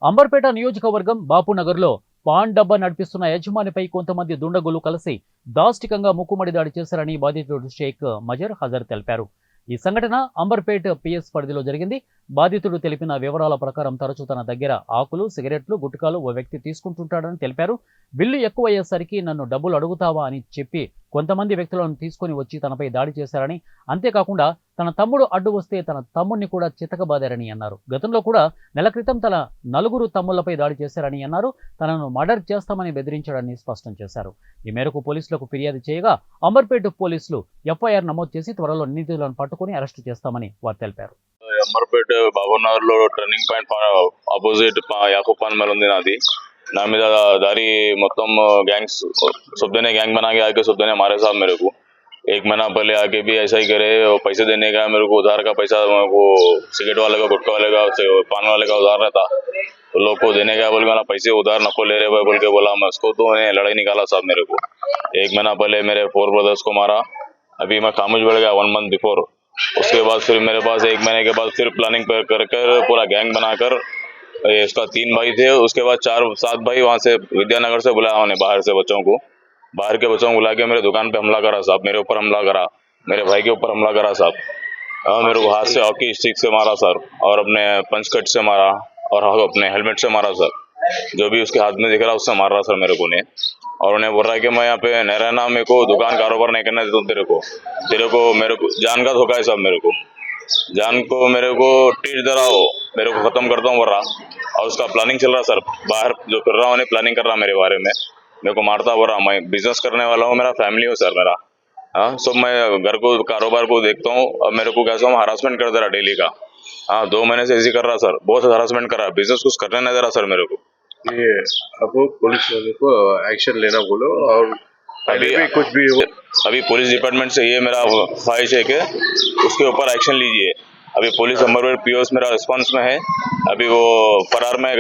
అంబర్పేట నియోజకవర్గం బాపునగర్లో పాన్ డబ్బా నడిపిస్తున్న యజమానిపై కొంతమంది దుండగులు కలిసి దాష్టికంగా ముక్కుమడి దాడి చేశారని బాధితుడు షేక్ మజర్ హజర్ తెలిపారు. ఈ సంఘటన అంబర్పేట్ పిఎస్ పరిధిలో జరిగింది. బాధితుడు తెలిపిన వివరాల ప్రకారం తరచూ తన దగ్గర ఆకులు, సిగరెట్లు, గుట్కాలు ఓ వ్యక్తి తీసుకుంటుంటాడని తెలిపారు. బిల్లు ఎక్కువయ్యేసరికి నన్ను డబ్బులు అడుగుతావా అని చెప్పి కొంతమంది వ్యక్తులను తీసుకుని వచ్చి తనపై దాడి చేశారని, అంతేకాకుండా తన తమ్ముడు అడ్డు వస్తే తన తమ్ముడిని కూడా చితకబాదారని అన్నారు. గతంలో కూడా నెల క్రితం తన 4 తమ్ముళ్లపై దాడి చేశారని అన్నారు. తనను మర్డర్ చేస్తామని బెదిరించాడని స్పష్టం చేశారు. ఈ మేరకు పోలీసులకు ఫిర్యాదు చేయగా అంబర్పేట పోలీసులు ఎఫ్ఐఆర్ నమోదు చేసి త్వరలో నిందితులను పట్టుకుని అరెస్టు చేస్తామని వారు తెలిపారు. అంబర్పేట బాబునగర్ లో turning point opposite Yakub pan मेल ఉంది నాది. నా మీద दारी మొత్తం गैंग्स सुबदने गैंग बना के आके सुबदने मारे साहब मेरे को 1 महीना पहले आके भी ऐसा ही करे। पैसे देने का मेरे को उधार का पैसा, मेरे को सिगरेट वाले का, गुटखा वाले का, पान वाले का उधार रहता, तो लोग को देने का बोल के पैसे उधार नको ले रहे भाई बोल के बोला मैं उसको, तो उन्हें लड़ाई निकाला साहब मेरे को। 1 महीना पहले मेरे 4 ब्रदर्स को मारा। अभी मैं खामोश बढ़ गया 1 मंथ बिफोर। उसके बाद फिर मेरे पास 1 महीने के बाद फिर प्लानिंग कर पूरा गैंग बनाकर, इसका 3 भाई थे, उसके बाद 4-7 भाई वहाँ से विद्यानगर से बुलाया उन्हें, बाहर से बच्चों को, बाहर के बच्चों को बुला के मेरे दुकान पे हमला करा साहब, मेरे ऊपर हमला करा, मेरे भाई के ऊपर हमला करा साहब। मेरे को हाथ से हॉकी स्टिक से मारा सर, और अपने पंच कट से मारा, और अपने हेलमेट से मारा सर। जो भी उसके हाथ में दिख रहा उससे मार रहा सर मेरे को ने। और उन्हें बोल रहा है कि मैं यहाँ पे नहीं रहना, मेरे को दुकान कारोबार नहीं करना देता तेरे को मेरे को जान का धोखा है सब, मेरे को जान को मेरे को टीच दे रहा हो, मेरे को खत्म करता हूँ बोल रहा। और उसका प्लानिंग चल रहा सर, बाहर जो फिर रहा उन्हें प्लानिंग कर रहा मेरे बारे में, मेरे को मारता बोल रहा। मैं बिजनेस करने वाला हूँ, मेरा फैमिली हो सर मेरा, हाँ सब मैं घर को कारोबार को देखता हूँ। अब मेरे को कैसा हरासमेंट कर दे रहा डेली का, हाँ 2 महीने से ऐसे कर रहा सर, बहुत हरासमेंट कर रहा, बिजनेस कुछ करने नहीं दे रहा सर मेरे को। ये अब पुलिस वाले को एक्शन लेना बोलो, और अभी पुलिस डिपार्टमेंट से ये मेरा ख्वाहिश है कि उसके ऊपर एक्शन लीजिए। अभी पुलिस अंबरपेट पीओस मेरा रिस्पांस में है, अभी वो फरार में